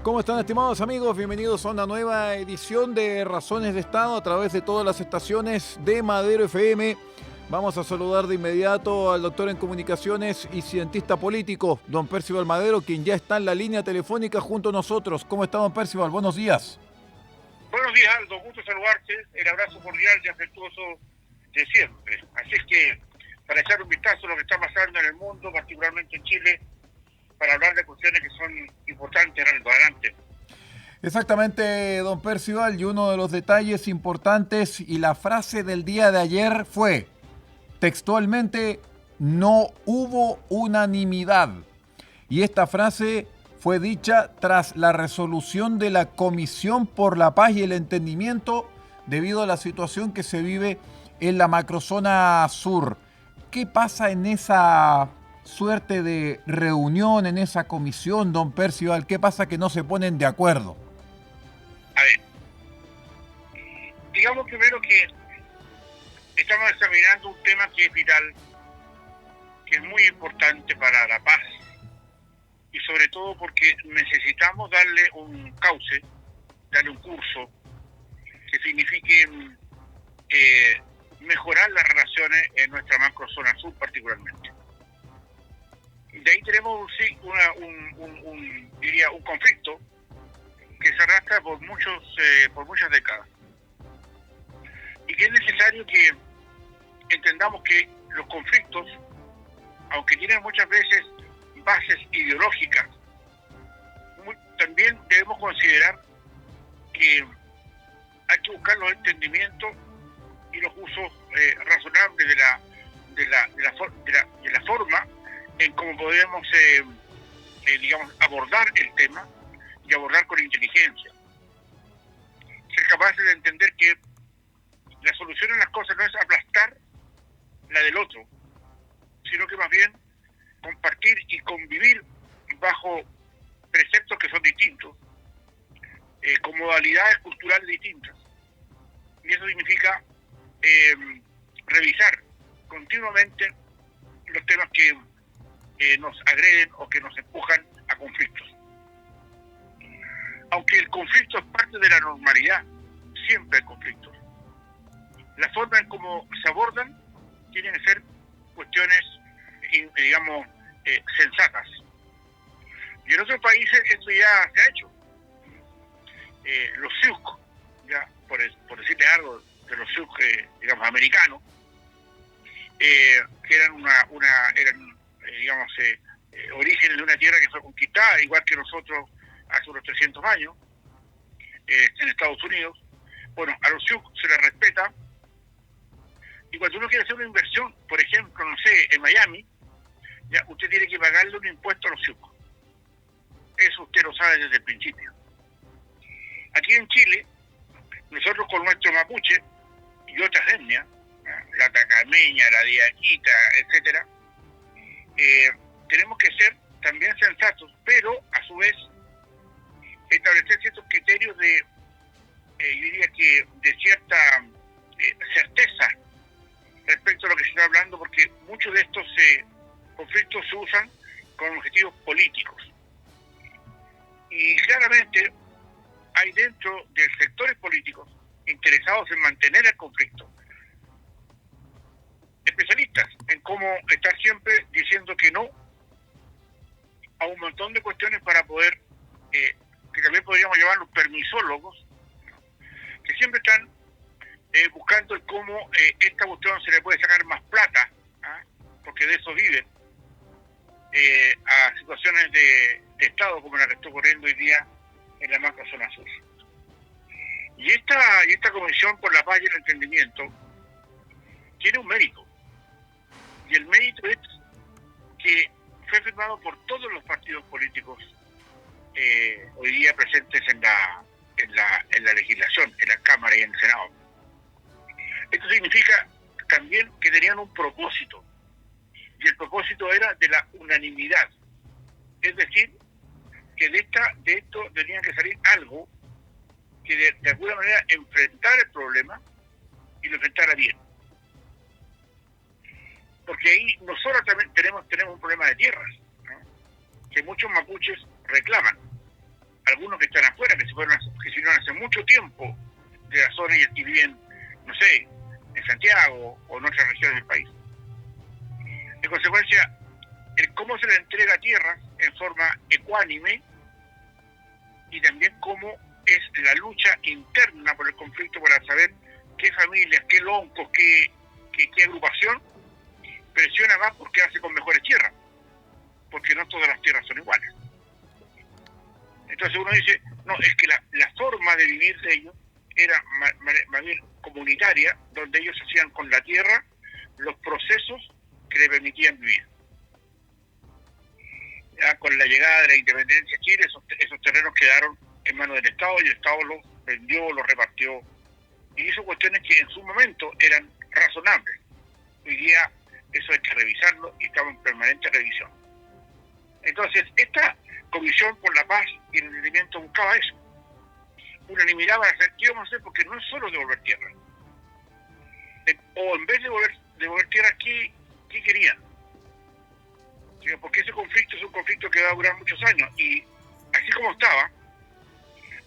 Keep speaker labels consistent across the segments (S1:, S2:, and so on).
S1: ¿Cómo están, estimados amigos? Bienvenidos a una nueva edición de Razones de Estado a través de todas las estaciones de Madero FM. Vamos a saludar de inmediato al doctor en comunicaciones y cientista político, don Percival Madero, quien ya está en la línea telefónica junto a nosotros. ¿Cómo está, don Percival? Buenos días.
S2: Buenos días, Aldo. Gusto saludarte. El abrazo cordial y afectuoso de siempre. Así es que, para echar un vistazo a lo que está pasando en el mundo, particularmente en Chile, para hablar de cuestiones que son importantes, Aldo. Adelante.
S1: Exactamente, don Percival, y uno de los detalles importantes y la frase del día de ayer fue, textualmente, no hubo unanimidad. Y esta frase fue dicha tras la resolución de la Comisión por la Paz y el Entendimiento debido a la situación que se vive en la macrozona sur. ¿Qué pasa en esa suerte de reunión, en esa comisión, don Percival? ¿Qué pasa que no se ponen de acuerdo?
S2: A ver, digamos primero que estamos examinando un tema que es vital, que es muy importante para la paz, y sobre todo porque necesitamos darle un cauce, darle un curso que signifique mejorar las relaciones en nuestra macrozona sur particularmente. De ahí tenemos diría un conflicto que se arrastra por muchas décadas y que es necesario que entendamos que los conflictos, aunque tienen muchas veces bases ideológicas, también debemos considerar que hay que buscar los entendimientos y los usos razonables de la forma en cómo podemos abordar el tema y abordar con inteligencia. Ser capaces de entender que la solución a las cosas no es aplastar la del otro, sino que más bien compartir y convivir bajo preceptos que son distintos, con modalidades culturales distintas. Y eso significa revisar continuamente los temas que nos agreden o que nos empujan a conflictos. Aunque el conflicto es parte de la normalidad, siempre hay conflictos. La forma en cómo se abordan tienen que ser cuestiones, sensatas. Y en otros países esto ya se ha hecho. Los SUC, ya por decirte algo de los SUC, americanos, que eran orígenes de una tierra que fue conquistada, igual que nosotros hace unos 300 años, en Estados Unidos. Bueno, a los SUC se les respeta, y cuando uno quiere hacer una inversión, por ejemplo, no sé, en Miami, ya usted tiene que pagarle un impuesto a los SUC. Eso usted lo sabe desde el principio. Aquí en Chile, nosotros con nuestro mapuche y otras etnias, la tacameña, la diaquita, etcétera, tenemos que ser también sensatos, pero a su vez establecer ciertos criterios yo diría que de cierta certeza respecto a lo que se está hablando, porque muchos de estos conflictos se usan con objetivos políticos. Y claramente hay dentro de sectores políticos interesados en mantener el conflicto, especialistas en cómo estar siempre diciendo que no a un montón de cuestiones para poder, que también podríamos llamarlos permisólogos, que siempre están buscando el cómo esta cuestión se le puede sacar más plata, porque de eso viven, a situaciones de Estado como la que está ocurriendo hoy día en la macrozona sur. Y esta Comisión por la Paz y el Entendimiento tiene un mérito, y el mérito es que fue firmado por todos los partidos políticos hoy día presentes en la legislación, en la Cámara y en el Senado. Esto significa también que tenían un propósito, y el propósito era de la unanimidad. Es decir, que de esto tenía que salir algo que de alguna manera enfrentara el problema y lo enfrentara bien. Porque ahí nosotros también tenemos un problema de tierras, ¿no? Que muchos mapuches reclaman, algunos que mucho tiempo de la zona y viven, no sé, en Santiago o en otras regiones del país. En consecuencia, el cómo se le entrega tierra en forma ecuánime y también cómo es la lucha interna por el conflicto para saber qué familias, qué loncos, qué agrupación presiona más porque hace con mejores tierras, porque no todas las tierras son iguales. Entonces uno dice, no, es que la forma de vivir de ellos era más bien comunitaria, donde ellos hacían con la tierra los procesos que le permitían vivir. Ya con la llegada de la independencia de Chile, esos terrenos quedaron en manos del Estado y el Estado los vendió, los repartió y hizo cuestiones que en su momento eran razonables. Hoy día eso hay que revisarlo y estamos en permanente revisión. Entonces, esta Comisión por la Paz y el Entendimiento buscaba eso. Unanimidad para hacer qué vamos a hacer, porque no es solo devolver tierra. O en vez de devolver tierra, ¿qué querían? Porque ese conflicto es un conflicto que va a durar muchos años y así como estaba,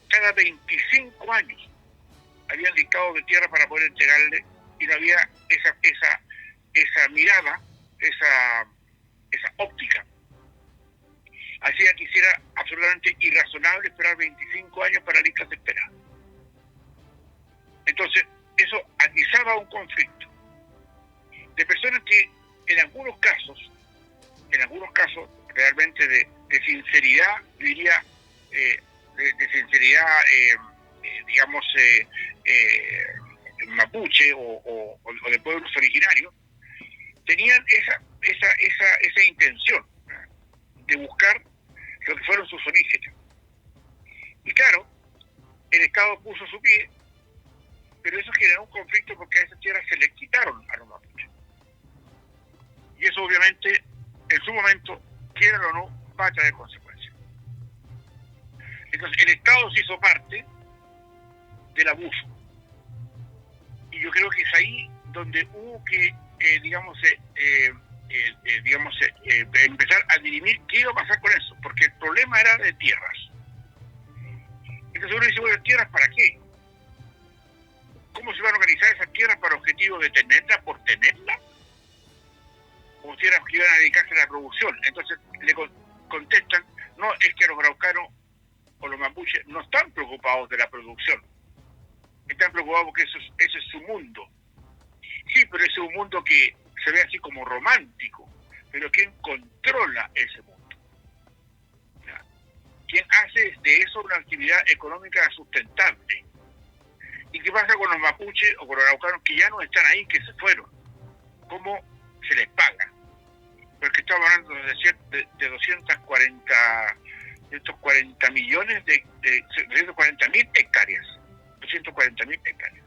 S2: cada 25 años habían listados de tierra para poder entregarle y no había esa mirada, esa óptica. Hacía que hiciera absolutamente irrazonable esperar 25 años para listas de espera. Entonces, eso atizaba un conflicto de personas que en algunos casos realmente de sinceridad, diría, de sinceridad, digamos, mapuche o de pueblos originarios, tenían esa intención de buscar lo que fueron sus orígenes. Y claro, el Estado puso su pie, pero eso generó un conflicto porque a esas tierras se les quitaron a los mapuches. Y eso obviamente, en su momento, quieran o no, va a traer consecuencias. Entonces, el Estado se hizo parte del abuso. Y yo creo que es ahí donde hubo que, empezar a dirimir qué iba a pasar con eso, porque el problema era de tierras. Entonces uno dice, bueno, ¿tierras para qué? ¿Cómo se van a organizar esas tierras para objetivo de tenerlas por tenerlas? ¿O tierras que iban a dedicarse a la producción? Entonces le contestan, no, es que los araucanos o los mapuches no están preocupados de la producción. Están preocupados porque ese es su mundo. Sí, pero ese es un mundo que se ve así como romántico, pero ¿quién controla ese mundo? ¿Ya? ¿Quién hace de eso una actividad económica sustentable? ¿Y qué pasa con los mapuches o con los araucanos que ya no están ahí, que se fueron? ¿Cómo se les paga? Porque estamos hablando de 240 millones de 240.000 hectáreas. 240.000 hectáreas.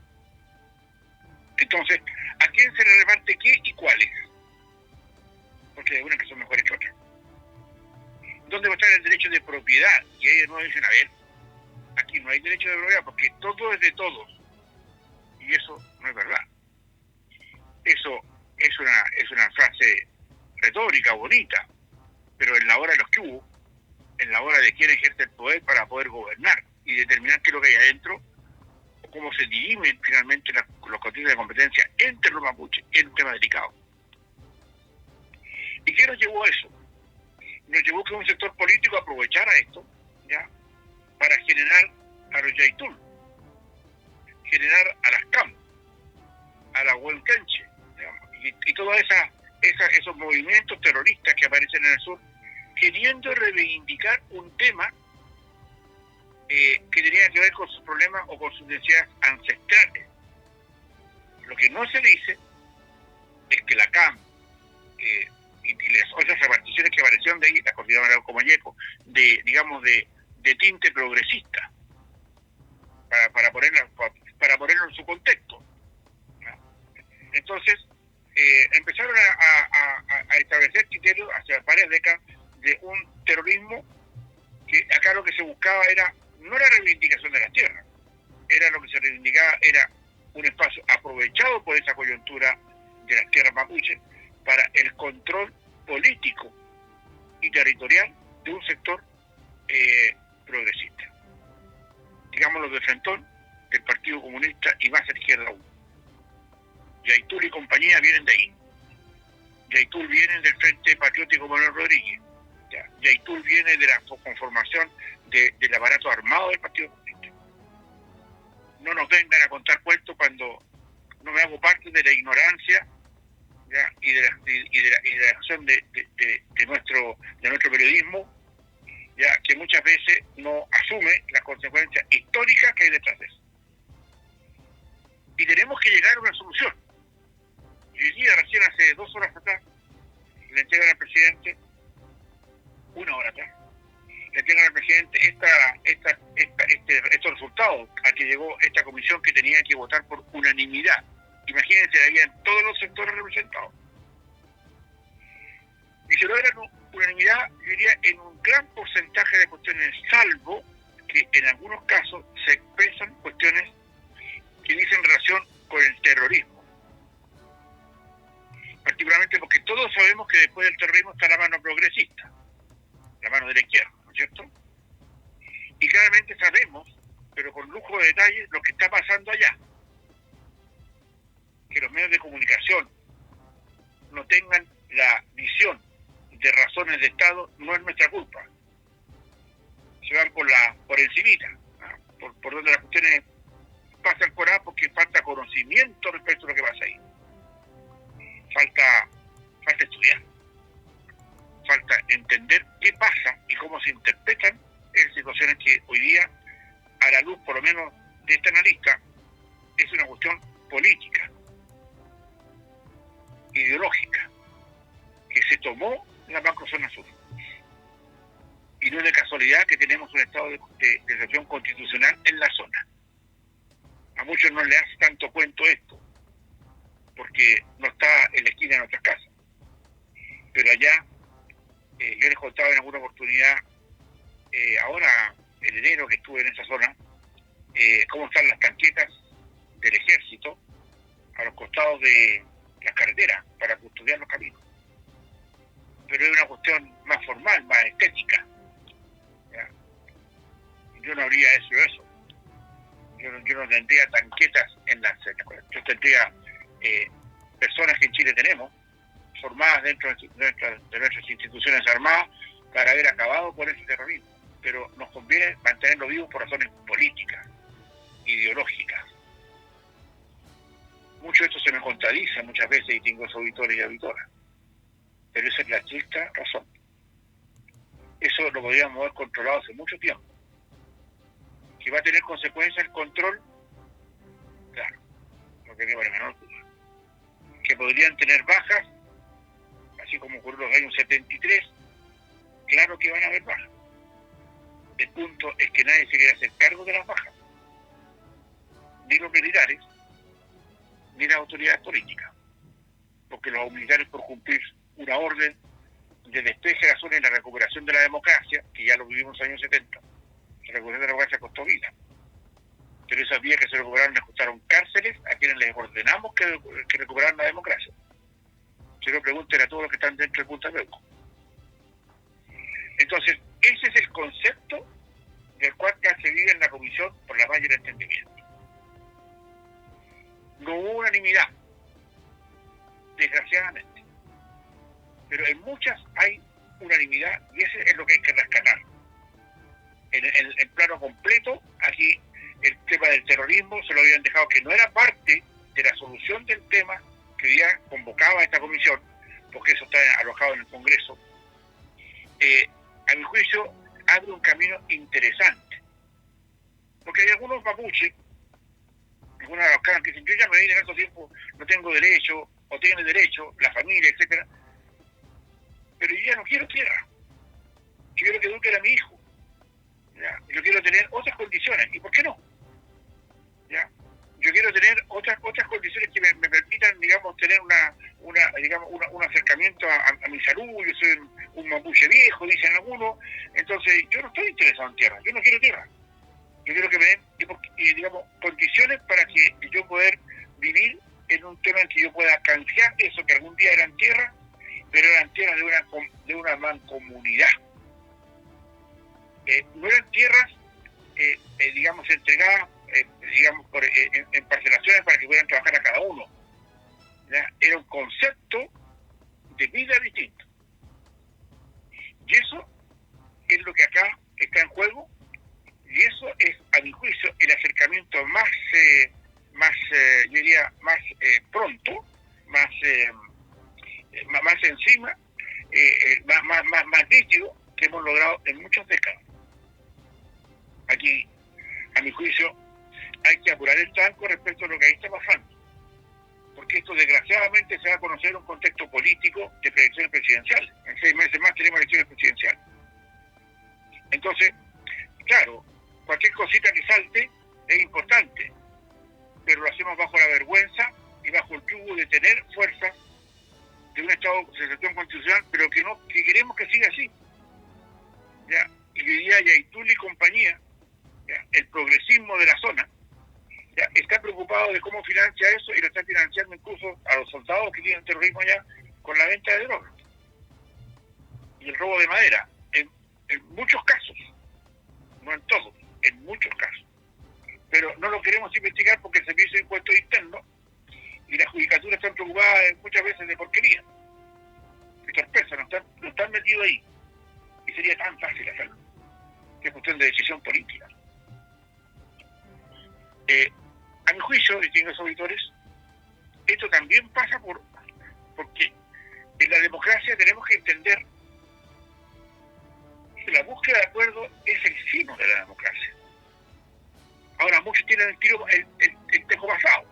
S2: Entonces, ¿a quién se le reparte qué y cuáles? Porque hay unas que son mejores que otras. ¿Dónde va a estar el derecho de propiedad? Y ellos no dicen, a ver, aquí no hay derecho de propiedad porque todo es de todos. Y eso no es verdad. Eso es una frase retórica, bonita, pero en la hora de los que hubo, en la hora de quién ejerce el poder para poder gobernar y determinar qué es lo que hay adentro, o cómo se dirimen finalmente los contenidos de competencia entre los mapuches, es un tema delicado. ¿Y qué nos llevó a eso? Nos llevó que un sector político aprovechara esto, ¿ya?, para generar a los Yaitul, generar a las CAM, a la Huelcanche, y todos esos movimientos terroristas que aparecen en el sur, queriendo reivindicar un tema que tenía que ver con sus problemas o con sus necesidades ancestrales. Lo que no se dice es que la CAM y las otras reparticiones que aparecieron de ahí, las consideraban como yeco, de tinte progresista, para ponerlo en su contexto, ¿no? Entonces, empezaron a establecer criterios hace varias décadas de un terrorismo que acá lo que se buscaba no era reivindicación de las tierras, era lo que se reivindicaba, era un espacio aprovechado por esa coyuntura de las tierras mapuches para el control político y territorial de un sector progresista. Digámoslo de frentón, del Partido Comunista y más a la izquierda aún. Yaitul y compañía vienen de ahí. Yaitul viene del Frente Patriótico Manuel Rodríguez. Yaitul viene de la conformación del aparato armado del Partido Comunista. No nos vengan a contar cuentos cuando no me hago parte de la ignorancia, ¿ya? y de la acción de nuestro periodismo, ya, que muchas veces no asume las consecuencias históricas que hay detrás de eso. Y tenemos que llegar a una solución. Y hoy día, recién hace 2 horas atrás, le entregan al presidente, 1 hora atrás, le entregan al presidente estos resultados a que llegó esta comisión que tenía que votar por unanimidad. Imagínense, habían todos los sectores representados. Y se logra unanimidad, yo diría, en un gran porcentaje de cuestiones, salvo que en algunos casos se expresan cuestiones que dicen relación con el terrorismo. Particularmente porque todos sabemos que después del terrorismo está la mano progresista, la mano de la izquierda, ¿no es cierto? Y claramente sabemos, pero con lujo de detalles, lo que está pasando allá. Que los medios de comunicación no tengan la visión de razones de Estado no es nuestra culpa. Se van por encimita, ¿no? por donde las cuestiones pasan por ahí, porque falta conocimiento respecto a lo que pasa ahí. Falta estudiar, falta entender qué pasa y cómo se interpretan en situaciones que hoy día, a la luz por lo menos de este analista, es una cuestión política, ideológica, que se tomó la macrozona sur. Y no es de casualidad que tenemos un estado de excepción constitucional en la zona. A muchos no les hace tanto cuento esto, porque no está en la esquina de nuestras casas. Pero allá, yo les contaba en alguna oportunidad, ahora en enero que estuve en esa zona, cómo están las tanquetas del ejército a los costados de las carreteras para custodiar los caminos. Pero es una cuestión más formal, más estética. ¿Ya? Yo no habría hecho eso. Yo no tendría tanquetas en las escuelas. Yo tendría personas que en Chile tenemos, formadas dentro de nuestras instituciones armadas, para haber acabado con ese terrorismo. Pero nos conviene mantenerlo vivo por razones políticas, ideológicas. Mucho de esto se me contradice muchas veces, y tengo auditores y auditoras. Pero esa es la triste razón. Eso lo podríamos haber controlado hace mucho tiempo. Que va a tener consecuencias el control, claro, no tenemos la menor duda. Que podrían tener bajas, así como ocurrió en los años 73, claro que van a haber bajas. El punto es que nadie se quiere hacer cargo de las bajas. Ni los militares, ni las autoridades políticas. Porque los militares, por cumplir una orden de despeje de la zona y la recuperación de la democracia, que ya lo vivimos en los años 70, la recuperación de la democracia costó vida. Pero esas vías que se recuperaron les costaron cárceles a quienes les ordenamos que recuperaran la democracia. Se lo pregunten a todos los que están dentro de Punta Peuco. Entonces, ese es el concepto del cual se vive en la Comisión por la Paz y el Entendimiento. No hubo unanimidad, desgraciadamente, pero en muchas hay unanimidad y ese es lo que hay que rescatar. En el plano completo, aquí el tema del terrorismo se lo habían dejado que no era parte de la solución del tema que hoy día convocaba a esta comisión, porque eso está alojado en el Congreso. A mi juicio, abre un camino interesante, porque hay algunos mapuches, algunos araucanos que dicen: yo ya me vine tanto tiempo, no tengo derecho, o tiene derecho, la familia, etcétera, pero yo ya no quiero tierra, yo quiero que eduquen a mi hijo, ¿ya? Yo quiero tener otras condiciones, ¿y por qué no? ¿Ya? Yo quiero tener otras condiciones que me permitan, digamos, tener un acercamiento a mi salud. Yo soy un mapuche viejo, dicen algunos, entonces yo no estoy interesado en tierra, yo no quiero tierra. Yo quiero que me den, digamos, condiciones para que yo poder vivir en un tema en que yo pueda canjear eso que algún día eran tierras, pero eran tierras de una mancomunidad. No eran tierras, digamos, entregadas digamos, en parcelaciones para que pudieran trabajar a cada uno. ¿Ya? Era un concepto de vida distinto. Y eso es lo que acá está en juego, y eso es, a mi juicio, el acercamiento más yo diría, más pronto, más encima, más nítido que hemos logrado en muchas décadas. Aquí, a mi juicio, hay que apurar el tranco respecto a lo que ahí está pasando, porque esto desgraciadamente se va a conocer en un contexto político de elecciones presidenciales. En 6 meses más tenemos elecciones presidenciales. Entonces, claro, cualquier cosita que salte es importante, pero lo hacemos bajo la vergüenza y bajo el yugo de tener fuerzas de un Estado de excepción constitucional, pero que queremos que siga así. ¿Ya? Y hoy día Yaituli y compañía, ¿ya?, el progresismo de la zona, ¿ya?, está preocupado de cómo financia eso, y lo está financiando incluso a los soldados que tienen terrorismo allá con la venta de drogas y el robo de madera, en muchos casos, no en todos, en muchos casos. Pero no lo queremos investigar porque el Servicio de Impuestos Internos y la Judicatura están preocupadas muchas veces de porquería, de torpeza, no están metidos ahí. Y sería tan fácil hacerlo, que es cuestión de decisión política. A mi juicio, distinguidos auditores, esto también pasa porque en la democracia tenemos que entender que la búsqueda de acuerdo es el sino de la democracia. Ahora, muchos tienen el tejo pasado,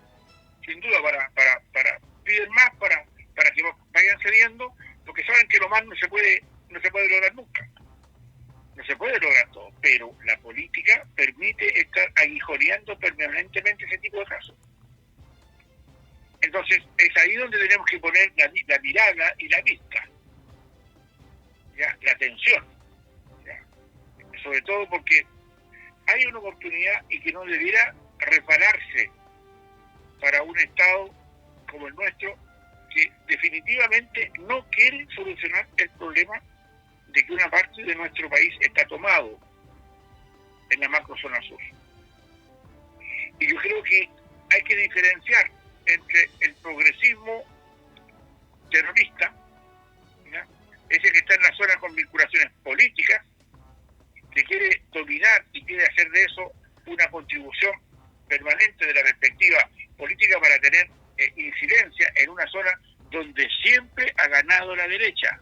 S2: sin duda, para piden más, para que vayan cediendo, porque saben que lo más no se puede lograr nunca. No se puede lograr todo, pero la política permite estar aguijoneando permanentemente ese tipo de casos. Entonces, es ahí donde tenemos que poner la mirada y la vista, ¿ya?, la atención, ¿ya?, sobre todo porque hay una oportunidad y que no debiera repararse para un Estado como el nuestro, que definitivamente no quiere solucionar el problema de que una parte de nuestro país está tomado en la macrozona sur. Y yo creo que hay que diferenciar entre el progresismo terrorista, ¿ya?, ese que está en la zona con vinculaciones políticas, que quiere dominar y quiere hacer de eso una contribución permanente de la perspectiva política para tener incidencia en una zona donde siempre ha ganado la derecha.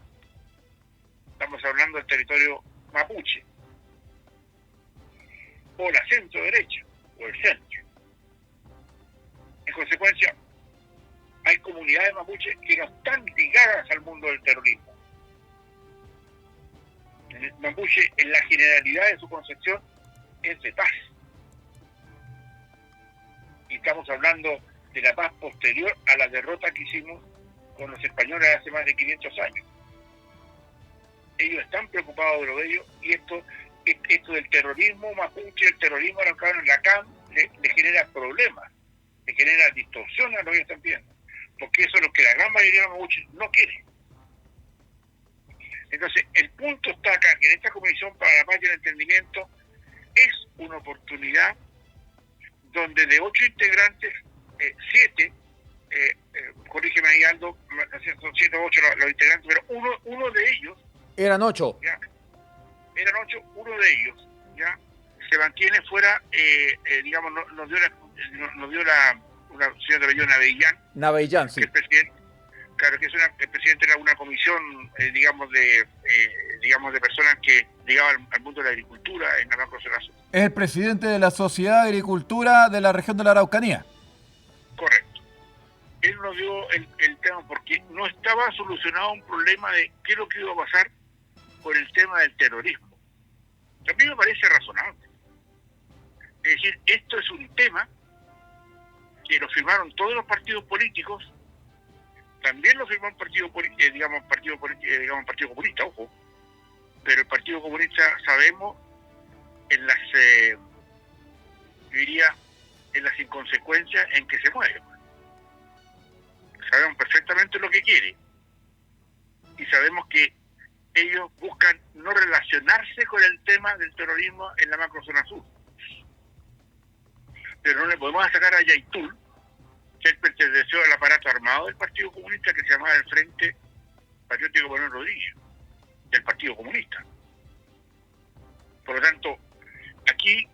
S2: Estamos hablando del territorio mapuche, o la centro derecha, o el centro. En consecuencia, hay comunidades mapuches que no están ligadas al mundo del terrorismo. El mapuche, en la generalidad de su concepción, es de paz. Y estamos hablando de la paz posterior a la derrota que hicimos con los españoles hace más de 500 años. Ellos están preocupados de lo de ellos, y esto del terrorismo mapuche, el terrorismo arrancado en la CAM, le genera problemas, le genera distorsión a lo que ellos están pidiendo, porque eso es lo que la gran mayoría de los mapuches no quiere. Entonces, el punto está acá, que en esta Comisión para la Paz y el Entendimiento es una oportunidad donde de 8 integrantes, 7, corrígeme ahí Aldo, son 7 o 8 los integrantes, pero uno de ellos...
S3: Eran 8.
S2: ¿Ya? Eran 8, uno de ellos, ¿ya?, se mantiene fuera, digamos, nos dio una señora
S3: Navellán, sí.
S2: Que es presidente, claro, que es el presidente de una comisión, digamos, de personas que ligadas al mundo de la agricultura en la macrozona sur.
S1: Es el presidente de la Sociedad de Agricultura de la región de la Araucanía.
S2: Correcto. Él nos dio el tema porque no estaba solucionado un problema de qué es lo que iba a pasar con el tema del terrorismo. A mí me parece razonable. Es decir, esto es un tema que lo firmaron todos los partidos políticos, también lo firmó un partido comunista, ojo, pero el Partido Comunista sabemos en las, yo diría, en las inconsecuencias en que se mueve. Sabemos perfectamente lo que quiere y sabemos que ellos buscan no relacionarse con el tema del terrorismo en la macrozona sur. pero no le podemos sacar a Yaitul, que él perteneció al aparato armado del Partido Comunista que se llamaba el Frente Patriótico Manuel Rodríguez, del Partido Comunista. Por lo tanto, aquí,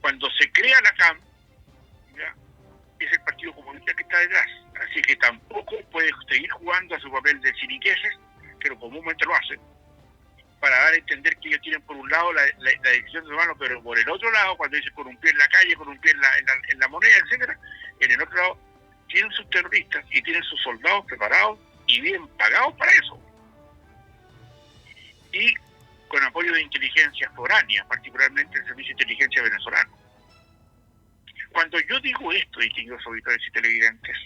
S2: cuando se crea la CAM, ¿ya?, es el Partido Comunista que está detrás. Así que tampoco puede seguir jugando a su papel de siniqueses, que lo comúnmente lo hacen, para dar a entender que ellos tienen por un lado la decisión de mano, pero por el otro lado, cuando dicen con un pie en la calle, con un pie en la moneda, etcétera, en el otro lado tienen sus terroristas y tienen sus soldados preparados y bien pagados para eso. Y con apoyo de inteligencias foráneas, particularmente el Servicio de Inteligencia venezolano. Cuando yo digo esto, distinguidos auditores y televidentes,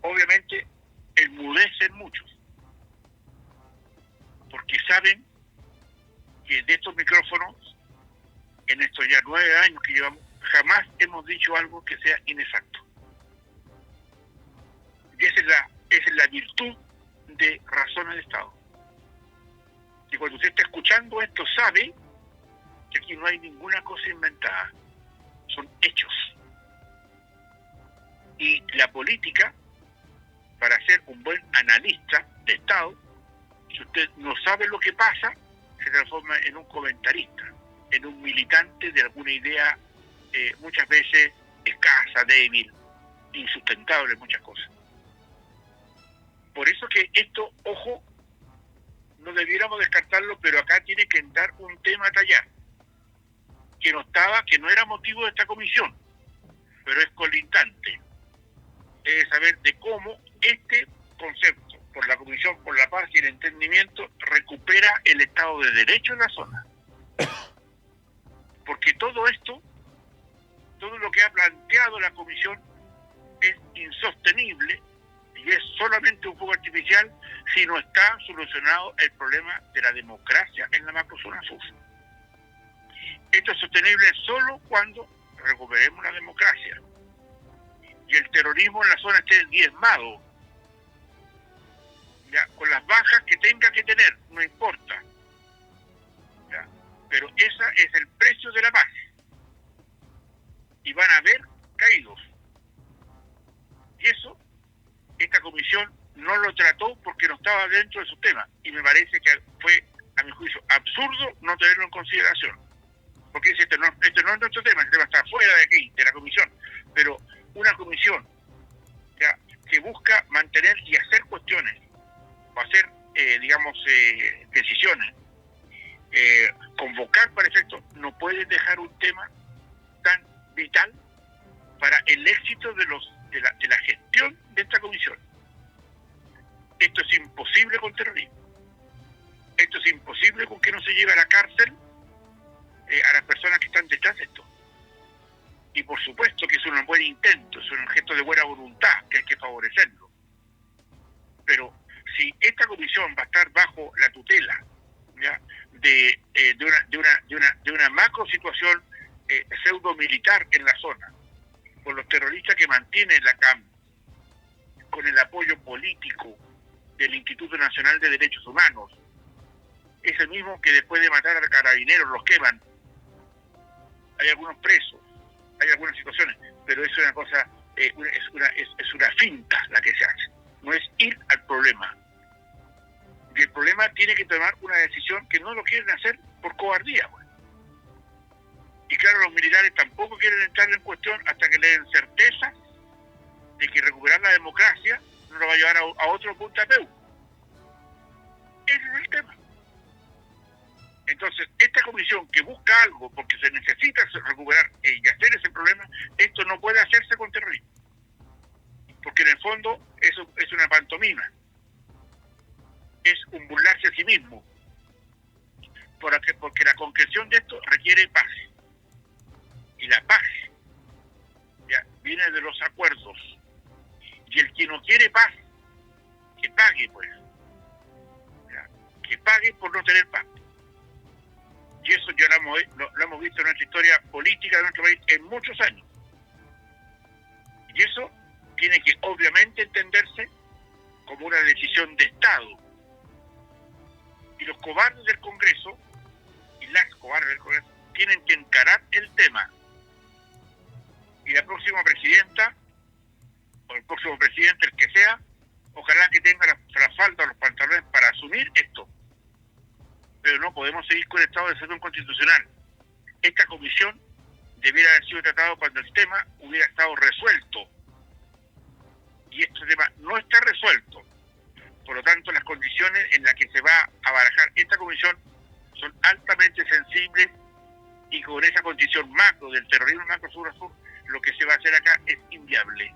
S2: obviamente enmudecen muchos, porque saben que de estos micrófonos, en estos ya 9 años que llevamos, jamás hemos dicho algo que sea inexacto. Y esa es la virtud de Razones de Estado. Y cuando usted está escuchando esto, sabe que aquí no hay ninguna cosa inventada, son hechos. Y la política, para ser un buen analista de Estado, si usted no sabe lo que pasa, se transforma en un comentarista, en un militante de alguna idea muchas veces escasa, débil, insustentable en muchas cosas. Por eso que esto, ojo, no debiéramos descartarlo, pero acá tiene que entrar un tema a tallar, que no era motivo de esta comisión, pero es colindante. Es saber de cómo este concepto, por la Comisión por la Paz y el Entendimiento, recupera el Estado de Derecho en la zona. Porque todo esto, todo lo que ha planteado la Comisión es insostenible y es solamente un fuego artificial si no está solucionado el problema de la democracia en la macrozona sur. Esto es sostenible solo cuando recuperemos la democracia y el terrorismo en la zona esté diezmado, ¿ya?, con las bajas que tenga que tener, no importa, ¿ya?, pero ese es el precio de la paz y van a haber caídos, y eso esta comisión no lo trató porque no estaba dentro de su tema, y me parece que fue, a mi juicio, absurdo no tenerlo en consideración, porque dice, este no es nuestro tema, el tema está fuera de aquí, de la comisión, pero una comisión, ¿ya?, que busca mantener y hacer cuestiones, o hacer, decisiones, convocar para efecto, no puede dejar un tema tan vital para el éxito de la gestión de esta comisión. Esto es imposible con terrorismo. Esto es imposible con que no se lleve a la cárcel a las personas que están detrás de esto. Y por supuesto que es un buen intento, es un gesto de buena voluntad, que hay que favorecerlo. Pero si esta comisión va a estar bajo la tutela, ¿ya?, de una macro situación pseudo militar en la zona, con los terroristas que mantienen la CAM, con el apoyo político del Instituto Nacional de Derechos Humanos, ese mismo que después de matar a carabineros los queman, hay algunos presos, hay algunas situaciones, pero es una cosa, es una finta la que se hace, no es ir al problema. Y el problema tiene que tomar una decisión que no lo quieren hacer por cobardía, pues. Y claro, los militares tampoco quieren entrar en cuestión hasta que le den certeza de que recuperar la democracia no lo va a llevar a otro puntapeu. Ese es el tema. Entonces, esta comisión que busca algo porque se necesita recuperar y hacer ese problema, esto no puede hacerse con terrorismo. Porque en el fondo eso es una pantomima. Es un burlarse a sí mismo. Porque la concreción de esto requiere paz. Y la paz, ¿ya?, viene de los acuerdos. Y el que no quiere paz, que pague, pues. ¿Ya?, que pague por no tener paz. Y eso ya lo hemos visto en nuestra historia política de nuestro país en muchos años. Y eso tiene que obviamente entenderse como una decisión de Estado. Y los cobardes del Congreso, y las cobardes del Congreso, tienen que encarar el tema Y la próxima presidenta, o el próximo presidente, el que sea, ojalá que tenga la falda o los pantalones para asumir esto. Pero no podemos seguir con el estado de excepción constitucional. Esta comisión debiera haber sido tratado cuando el tema hubiera estado resuelto. Y este tema no está resuelto. Por lo tanto, las condiciones en las que se va a barajar esta comisión son altamente sensibles, y con esa condición macro del terrorismo macro sur a sur, lo que se va a hacer acá es inviable.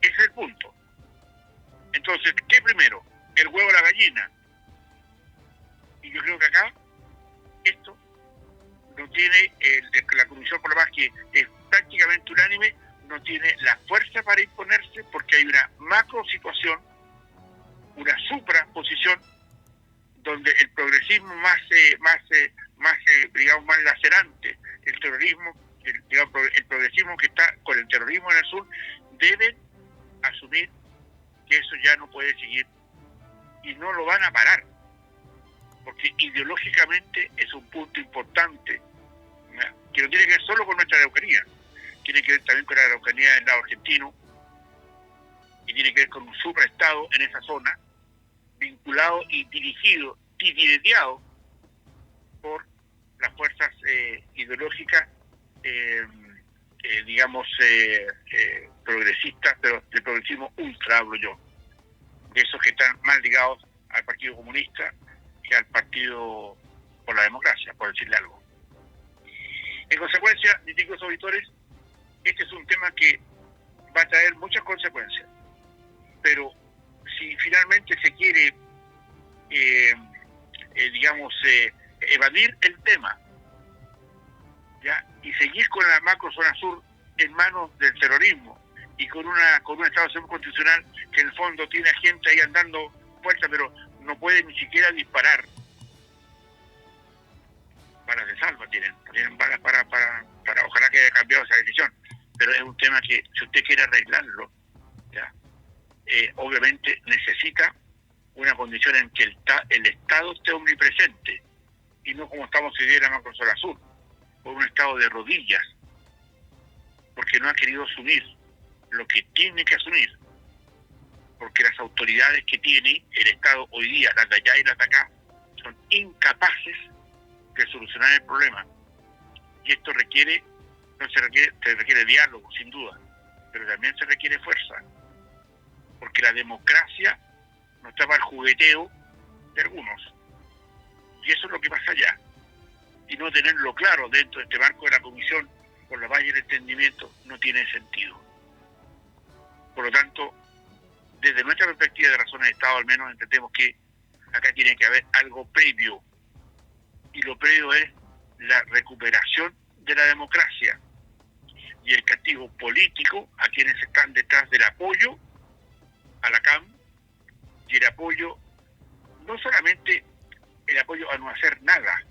S2: Ese es el punto. Entonces, ¿qué primero? ¿El huevo o la gallina? Y yo creo que acá esto no tiene, la Comisión por la Paz, que es prácticamente unánime, no tiene la fuerza para imponerse, porque hay una macro situación, una supraposición, donde el progresismo digamos, más lacerante, el terrorismo, el progresismo que está con el terrorismo en el sur, deben asumir que eso ya no puede seguir, y no lo van a parar, porque ideológicamente es un punto importante, ¿ya? Que no tiene que ver solo con nuestra Araucanía, tiene que ver también con la Araucanía del lado argentino, y tiene que ver con un supraestado en esa zona, vinculado y dirigido, tiroteado por las fuerzas ideológicas, progresistas, pero del progresismo ultra, hablo yo, de esos que están más ligados al Partido Comunista que al Partido por la Democracia, por decirle algo. En consecuencia, distinguidos auditores, este es un tema que va a traer muchas consecuencias, pero si finalmente se quiere evadir el tema, ¿ya? Y seguir con la macro zona sur en manos del terrorismo y con un estado de excepción constitucional que en el fondo tiene a gente ahí andando fuerza, pero no puede ni siquiera disparar. Balas de salva tienen balas para ojalá que haya cambiado esa decisión, pero es un tema que si usted quiere arreglarlo, ¿ya? Obviamente necesita una condición en que el Estado esté omnipresente, y no como estamos hoy día en la macrozona sur, por un Estado de rodillas, porque no ha querido asumir lo que tiene que asumir, porque las autoridades que tiene el Estado hoy día, las de allá y las de acá, son incapaces de solucionar el problema. Y esto se requiere diálogo, sin duda, pero también se requiere fuerza, porque la democracia no está para el jugueteo de algunos, y eso es lo que pasa allá, y no tenerlo claro dentro de este marco de la Comisión por la Paz y el Entendimiento no tiene sentido. Por lo tanto, desde nuestra perspectiva de razones de Estado, al menos entendemos que acá tiene que haber algo previo, y lo previo es la recuperación de la democracia y el castigo político a quienes están detrás del apoyo a la CAM, y el apoyo, no solamente el apoyo a no hacer nada,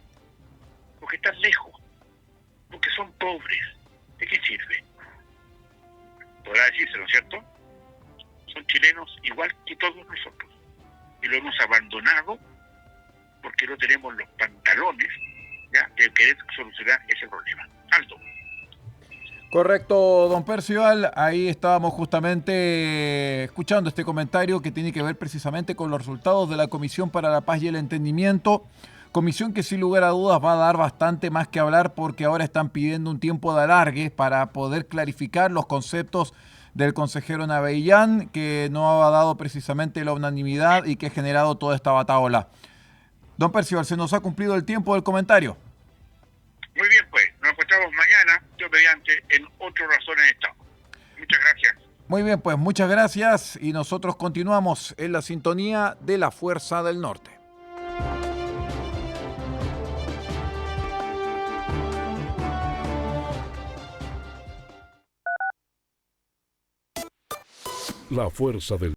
S2: porque están lejos, porque son pobres. ¿De qué sirve? Podrá decirse, ¿no es cierto? Son chilenos igual que todos nosotros, y lo hemos abandonado porque no tenemos los pantalones, ¿ya?, de querer solucionar ese problema. Aldo.
S1: Correcto, don Percival. Ahí estábamos justamente escuchando este comentario que tiene que ver precisamente con los resultados de la Comisión para la Paz y el Entendimiento. Comisión que sin lugar a dudas va a dar bastante más que hablar, porque ahora están pidiendo un tiempo de alargue para poder clarificar los conceptos del consejero Navellán, que no ha dado precisamente la unanimidad y que ha generado toda esta batahola. Don Percival, se nos ha cumplido el tiempo del comentario.
S2: Muy bien, pues, nos encontramos mañana, Dios mediante, en otro Razones de Estado. Muchas gracias.
S1: Muy bien, pues muchas gracias, y nosotros continuamos en la sintonía de la Fuerza del Norte.
S4: La Fuerza del